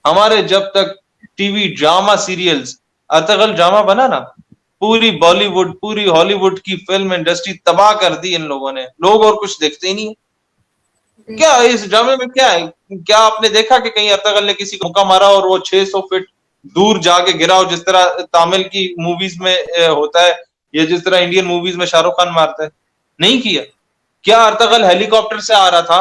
ہمارے جب تک T V drama serials, Ertugrul drama بنا نا، پوری بالی ووڈ پوری ہالی ووڈ کی فلم انڈسٹری تباہ کر دی ان لوگوں نے. لوگ اور کچھ دیکھتے ہی نہیں. کیا اس ڈرامے میں کیا ہے؟ کیا آپ نے دیکھا کہ کہیں ارطغرل نے کسی کو مکہ مارا اور وہ 600 فٹ دور جا کے گرا ہو، جس طرح تامل کی موویز میں ہوتا ہے یا جس طرح انڈین موویز میں شاہ رخ خان مارتا ہے؟ نہیں کیا. کیا ارطغرل ہیلی کاپٹر سے آ رہا تھا؟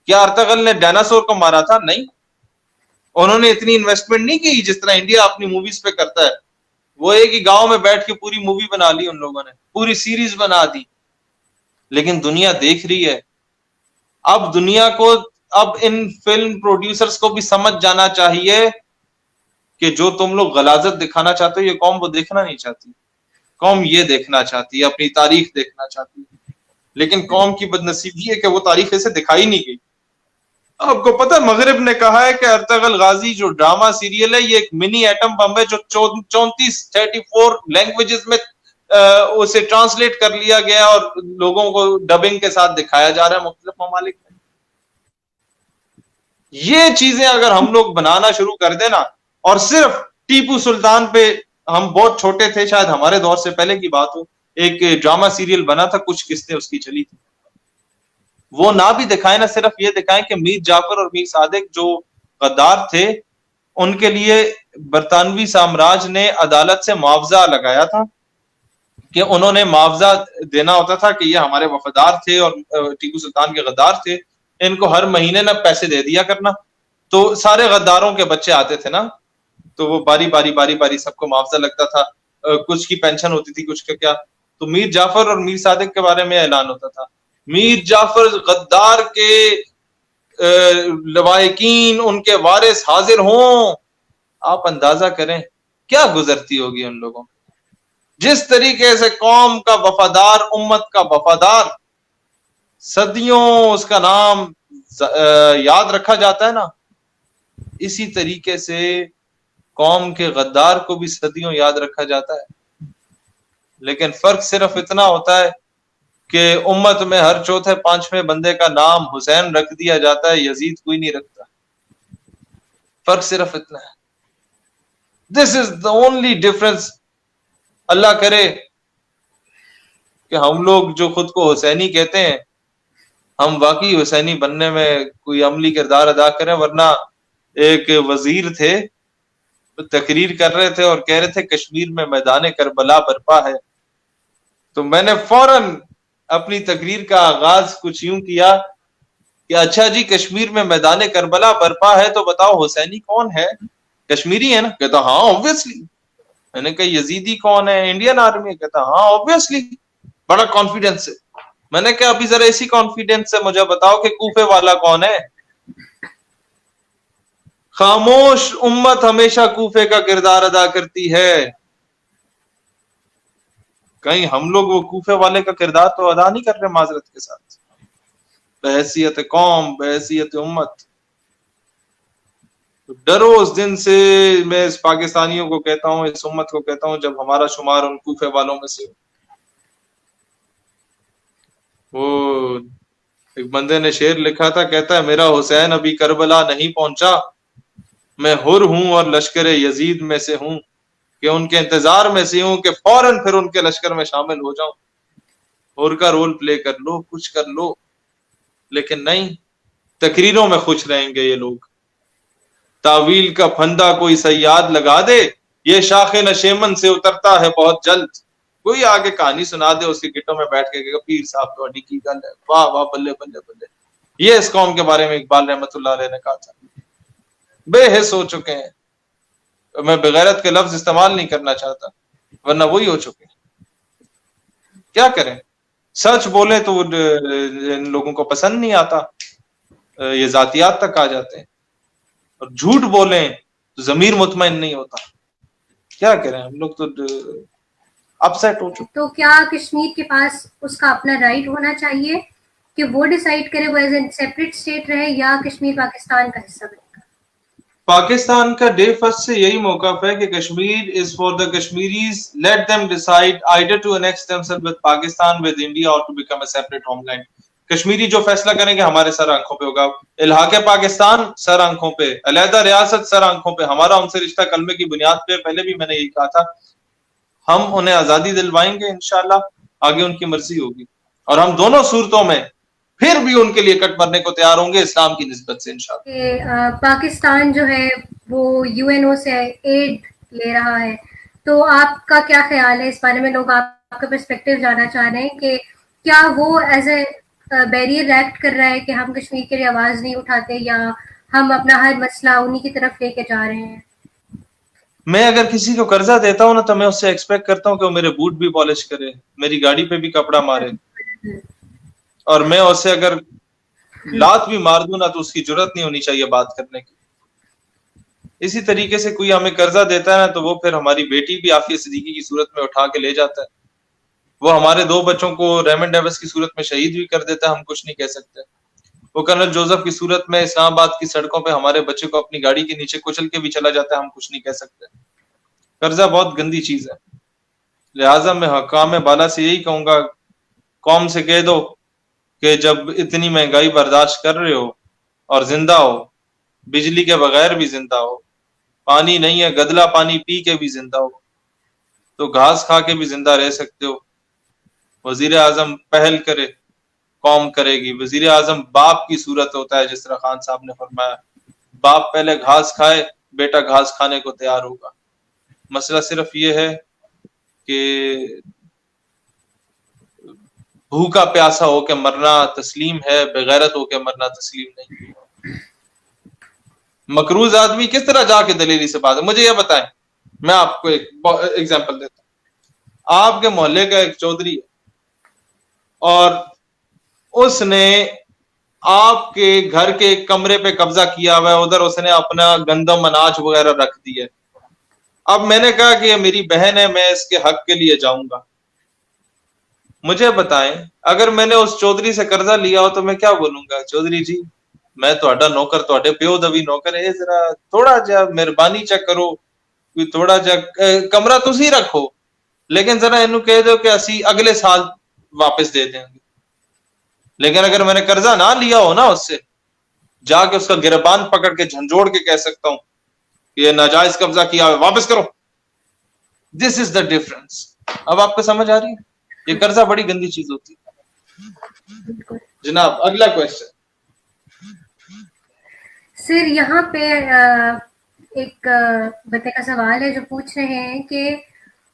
کیا ارطغرل نے ڈائناسور کو مارا تھا؟ نہیں. انہوں نے اتنی انویسٹمنٹ نہیں کی جس طرح انڈیا اپنی موویز پہ کرتا ہے. وہ ایک ہی گاؤں میں بیٹھ کے پوری مووی بنا لی ان لوگوں نے، پوری سیریز بنا دی. لیکن دنیا دیکھ رہی ہے. اب دنیا کو، اب ان فلم پروڈیوسرز کو بھی سمجھ جانا چاہیے کہ جو تم لوگ غلاظت دکھانا چاہتے ہو، یہ قوم وہ دیکھنا نہیں چاہتی. قوم یہ دیکھنا چاہتی ہے، اپنی تاریخ دیکھنا چاہتی ہے. لیکن قوم کی بدنصیبی ہے کہ وہ تاریخ اسے دکھائی نہیں گئی. آپ کو پتہ مغرب نے کہا ہے کہ ارطغرل غازی جو ڈراما سیریل ہے یہ ایک منی ایٹم بم ہے جو 34 لینگویجز میں اسے ٹرانسلیٹ کر لیا گیا اور لوگوں کو ڈبنگ کے ساتھ دکھایا جا رہا ہے مختلف ممالک میں. یہ چیزیں اگر ہم لوگ بنانا شروع کر دیں نا، اور صرف ٹیپو سلطان پہ، ہم بہت چھوٹے تھے، شاید ہمارے دور سے پہلے کی بات ہو، ایک ڈراما سیریل بنا تھا، کچھ قسطیں اس کی چلی تھی. وہ نہ بھی دکھائیں نا، صرف یہ دکھائیں کہ میر جعفر اور میر صادق جو غدار تھے، ان کے لیے برطانوی سامراج نے عدالت سے معاوضہ لگایا تھا کہ انہوں نے معاوضہ دینا ہوتا تھا کہ یہ ہمارے وفادار تھے اور ٹیپو سلطان کے غدار تھے، ان کو ہر مہینے نہ پیسے دے دیا کرنا. تو سارے غداروں کے بچے آتے تھے نا، تو وہ باری سب کو معاوضہ لگتا تھا. کچھ کی پینشن ہوتی تھی، کچھ کا کیا. تو میر جعفر اور میر صادق کے بارے میں اعلان ہوتا تھا، میر جعفر غدار کے لوائقین، ان کے وارث حاضر ہوں. آپ اندازہ کریں کیا گزرتی ہوگی ان لوگوں. جس طریقے سے قوم کا وفادار، امت کا وفادار، صدیوں اس کا نام یاد رکھا جاتا ہے نا، اسی طریقے سے قوم کے غدار کو بھی صدیوں یاد رکھا جاتا ہے. لیکن فرق صرف اتنا ہوتا ہے کہ امت میں ہر چوتھے پانچویں بندے کا نام حسین رکھ دیا جاتا ہے، یزید کوئی نہیں رکھتا. فرق صرف اتنا ہے. دس از دا اونلی ڈفرنس. اللہ کرے کہ ہم لوگ جو خود کو حسینی کہتے ہیں، ہم واقعی حسینی بننے میں کوئی عملی کردار ادا کریں. ورنہ ایک وزیر تھے، تقریر کر رہے تھے اور کہہ رہے تھے کشمیر میں میدان کربلا برپا ہے. تو میں نے فوراً اپنی تقریر کا آغاز کچھ یوں کیا کہ اچھا جی، کشمیر میں میدان کربلا برپا ہے تو بتاؤ حسینی کون ہے؟ کشمیری ہے نا؟ کہتا ہاں اوبویسلی. میں نے کہا یزیدی کون ہے؟ Indian army. کہتا ہاں اوبویسلی، بڑا کانفیڈنس ہے. میں نے کہا ابھی ذرا اسی کانفیڈنس سے مجھے بتاؤ کہ کوفے والا کون ہے؟ خاموش امت ہمیشہ کوفے کا کردار ادا کرتی ہے. کہیں ہم لوگ وہ کوفے والے کا کردار تو ادا نہیں کر رہے معذرت کے ساتھ، بحیثیت قوم، بحیثیت امت. ڈرو اس دن سے. میں اس پاکستانیوں کو کہتا ہوں، اس امت کو کہتا ہوں، جب ہمارا شمار ان کوفے والوں میں سے. وہ ایک بندے نے شعر لکھا تھا، کہتا ہے میرا حسین ابھی کربلا نہیں پہنچا، میں حر ہوں اور لشکر یزید میں سے ہوں، کہ ان کے انتظار میں سے ہوں کہ فوراً پھر ان کے لشکر میں شامل ہو جاؤں. حر کا رول پلے کر لو، کچھ کر لو. لیکن نہیں، تقریروں میں خوش رہیں گے یہ لوگ. تعویل کا پھندا کوئی صیاد لگا دے، یہ شاخ نشیمن سے اترتا ہے بہت جلد. کوئی آگے کہانی سنا دے، اس کی گٹوں میں بیٹھ کے کہ پیر صاحب تو اڈی کی گل ہے، واہ واہ بلے بلے بلے. یہ اس قوم کے بارے میں اقبال رحمت اللہ علیہ نے کہا تھا. بے حس ہو چکے ہیں. میں بغیرت کے لفظ استعمال نہیں کرنا چاہتا، ورنہ وہی ہو چکے ہیں. کیا کریں؟ سچ بولیں تو ان لوگوں کو پسند نہیں آتا، یہ ذاتیات تک آ جاتے ہیں. اور جھوٹ بولیں تو ضمیر مطمئن نہیں ہوتا. کیا کریں ہم لوگ تو اپسیٹ ہو چکے. تو کیا کشمیر کے پاس اس کا اپنا رائٹ ہونا چاہیے کہ وہ ڈیسائیڈ کرے وہ ایز اے سیپریٹ اسٹیٹ رہے، یا کشمیر پاکستان کا حصہ بنے گا؟ پاکستان کا ڈے فرسٹ سے یہی موقف ہے کہ Kashmir is for the Kashmiris, let them decide either to annex themselves with Pakistan, with India, or to become a separate homeland. Kashmiri جو فیصلہ کریں گے ہمارے سر آنکھوں پہ ہوگا. الحاق پاکستان سر آنکھوں پہ, علیحدہ ریاست سر آنکھوں پہ, ہمارا ان سے رشتہ کلمے کی بنیاد پہ, پہلے بھی میں نے یہی کہا تھا. ہم انہیں آزادی دلوائیں گے انشاءاللہ, آگے ان کی مرضی ہوگی, اور ہم دونوں صورتوں میں پھر بھی ان کے لیے کٹ مرنے کو تیار ہوں گے اسلام کی نسبت سے انشاءاللہ. کہ پاکستان جو ہے وہ UN سے ایڈ لے رہا ہے, تو آپ کا کیا خیال ہے اس بارے میں؟ لوگ آپ کا پرسپیکٹو جاننا چاہ رہے ہیں کہ کیا وہ ایز اے بیریئر ایکٹ کر رہا ہے کہ ہم کشمیر کے لیے آواز نہیں اٹھاتے, یا ہم اپنا ہر مسئلہ انہی کی طرف لے کے جا رہے ہیں؟ میں اگر کسی کو قرضہ دیتا ہوں نا تو میں اس سے ایکسپیکٹ کرتا ہوں کہ وہ میرے بوٹ بھی پالش کرے, میری گاڑی پہ بھی کپڑا مارے, اور میں اسے اگر لات بھی مار دوں نا تو اس کی جرت نہیں ہونی چاہیے بات کرنے کی. اسی طریقے سے کوئی ہمیں قرضہ دیتا ہے نا تو وہ پھر ہماری بیٹی بھی عافیہ صدیقی کی صورت میں اٹھا کے لے جاتا ہے, وہ ہمارے 2 بچوں کو ریمنڈ ڈیوس کی صورت میں شہید بھی کر دیتا ہے, ہم کچھ نہیں کہہ سکتے. وہ کرنل جوزف کی صورت میں اسلام آباد کی سڑکوں پہ ہمارے بچے کو اپنی گاڑی کے نیچے کچل کے بھی چلا جاتا ہے, ہم کچھ نہیں کہہ سکتے. قرضہ بہت گندی چیز ہے, لہٰذا میں حکام بالا سے یہی کہوں گا, قوم سے کہہ دو کہ جب اتنی مہنگائی برداشت کر رہے ہو اور زندہ ہو, بجلی کے بغیر بھی زندہ ہو, پانی نہیں ہے گدلا پانی پی کے بھی زندہ ہو, تو گھاس کھا کے بھی زندہ رہ سکتے ہو. وزیر اعظم پہل کرے قوم کرے گی. وزیر اعظم باپ کی صورت ہوتا ہے, جس طرح خان صاحب نے فرمایا, باپ پہلے گھاس کھائے, بیٹا گھاس کھانے کو تیار ہوگا. مسئلہ صرف یہ ہے کہ بھوکا پیاسا ہو کے مرنا تسلیم ہے, بغیرت ہو کے مرنا تسلیم نہیں. مقروض آدمی کس طرح جا کے دلیری سے بات ہے, مجھے یہ بتائیں. میں آپ کو ایک ایگزامپل دیتا ہوں. آپ کے محلے کا ایک چودھری ہے, اور اس نے آپ کے گھر کے ایک کمرے پہ قبضہ کیا ہوا ہے, ادھر اس نے اپنا گندم اناج وغیرہ رکھ دی ہے. اب میں نے کہا کہ یہ میری بہن ہے, میں اس کے حق کے لیے جاؤں گا. مجھے بتائیں, اگر میں نے اس چودھری سے قرضہ لیا ہو تو میں کیا بولوں گا؟ چودھری جی میں تہاڈا نوکر, تہاڈے پیو دا وی نوکر ہے, ذرا تھوڑا جا مہربانی چا کرو, کوئی تھوڑا جا کمرہ تسی رکھو, لیکن ذرا اینو کہہ دو کہ اسی اگلے سال واپس دے دیں گے. لیکن اگر میں نے قرضہ نہ لیا ہو نا اس سے, جا کے اس کا گربان پکڑ کے جھنجھوڑ کے کہہ سکتا ہوں کہ یہ ناجائز قبضہ کیا ہے, واپس کرو. دس از دا ڈفرنس. اب آپ کو سمجھ آ رہی ہے؟ یہ قرضہ بڑی گندی چیز ہوتی ہے. جناب اگلا کوشچن. سر یہاں پہ ایک بتے کا سوال ہے جو پوچھ رہے ہیں کہ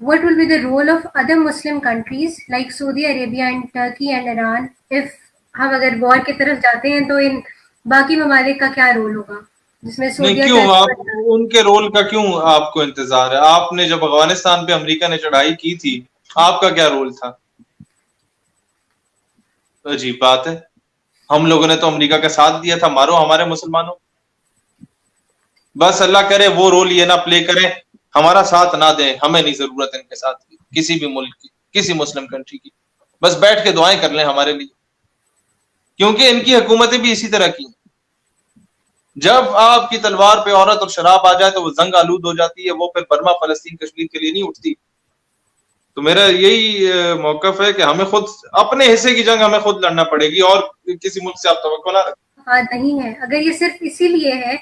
what will be the role of other Muslim countries like Saudi Arabia and Turkey and Iran if ہم اگر وار کی طرف جاتے ہیں تو ان باقی ممالک کا کیا رول ہوگا, جس میں نہیں کیوں آپ ان کے رول کا کیوں آپ کو انتظار ہے؟ آپ نے جب افغانستان پہ امریکہ نے چڑھائی کی تھی, آپ کا کیا رول تھا؟ عجیب بات ہے. ہم لوگوں نے تو امریکہ کا ساتھ دیا تھا, مارو ہمارے مسلمانوں. بس اللہ کرے وہ رول یہ نہ پلے کریں, ہمارا ساتھ نہ دیں, ہمیں نہیں ضرورت ان کے ساتھ کی, کسی بھی ملک کی, کسی مسلم کنٹری کی. بس بیٹھ کے دعائیں کر لیں ہمارے لیے, کیونکہ ان کی حکومتیں بھی اسی طرح کی. جب آپ کی تلوار پہ عورت اور شراب آ جائے تو وہ زنگ آلود ہو جاتی ہے, وہ پھر برما فلسطین کشمیر کے لیے نہیں اٹھتی. تو میرا یہی موقف ہے کہ ہمیں خود اپنے حصے کی جنگ ہمیں خود لڑنا پڑے گی, اور کسی ملک سے آپ توقع نہ رکھیں. نہیں ہے. اگر یہ صرف اسی لیے ہے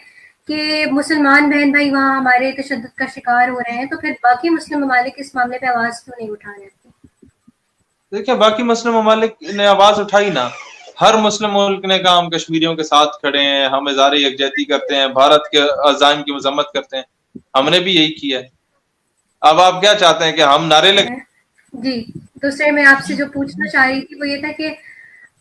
کہ مسلمان بہن بھائی وہاں ہمارے تشدد کا شکار ہو رہے ہیں, تو پھر باقی مسلم ممالک اس معاملے پہ آواز کیوں نہیں اٹھا رہے؟ دیکھیں باقی مسلم ممالک نے آواز اٹھائی نا, ہر مسلم ملک نے کہا ہم کشمیریوں کے ساتھ کھڑے ہیں, ہم اظہار یکجہتی کرتے ہیں, بھارت کے عزائم کی مذمت کرتے ہیں. ہم نے بھی یہی کیا ہے. اب آپ کیا چاہتے ہیں کہ ہم نعرے لگائیں؟ جی دوسرے میں آپ سے جو پوچھنا چاہ رہی تھی وہ یہ تھا کہ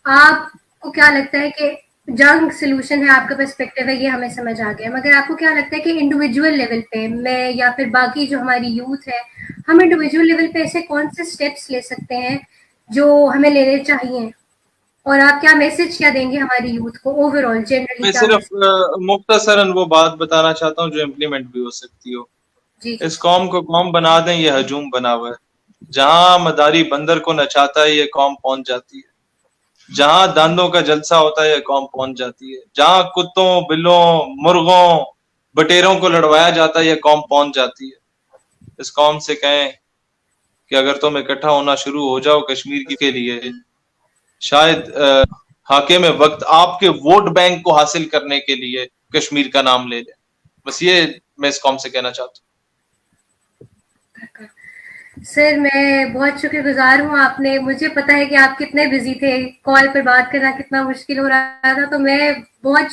آپ کو کیا لگتا ہے کہ جنگ سلوشن ہے, آپ کا پرسپیکٹو ہے, یہ ہمیں سمجھ آ گیا, مگر آپ کو کیا لگتا ہے کہ انڈیویجول لیول پہ میں یا پھر باقی جو ہماری یوتھ ہے, ہم انڈیویجول لیول پہ ایسے کون سے اسٹیپس لے سکتے ہیں جو ہمیں لینے چاہیے, اور آپ کیا میسج کیا دیں گے ہماری یوتھ کو اوور آل جنرلی؟ میں صرف مختصراً وہ بات بتانا چاہتا ہوں جو امپلیمنٹ بھی ہو سکتی ہو. اس قوم کو قوم بنا دیں, یہ ہجوم بنا ہوا ہے. جہاں مداری بندر کو نچاتا ہے یہ قوم پہنچ جاتی ہے, جہاں داندوں کا جلسہ ہوتا ہے یہ قوم پہنچ جاتی ہے, جہاں کتوں بلوں مرغوں بٹیروں کو لڑوایا جاتا ہے یہ قوم پہنچ جاتی ہے. اس قوم سے کہیں کہ اگر تم اکٹھا ہونا شروع ہو جاؤ کشمیر کے لیے, شاید حاکم وقت آپ کے ووٹ بینک کو حاصل کرنے کے لیے کشمیر کا نام لے لیں. بس یہ میں اس قوم سے کہنا چاہتا ہوں. سر میں بہت شکر گزار ہوں. آپ نے مجھے پتا ہے کہ آپ کتنے بزی تھے, کال پر بات کرنا کتنا مشکل ہو رہا تھا, تو میں بہت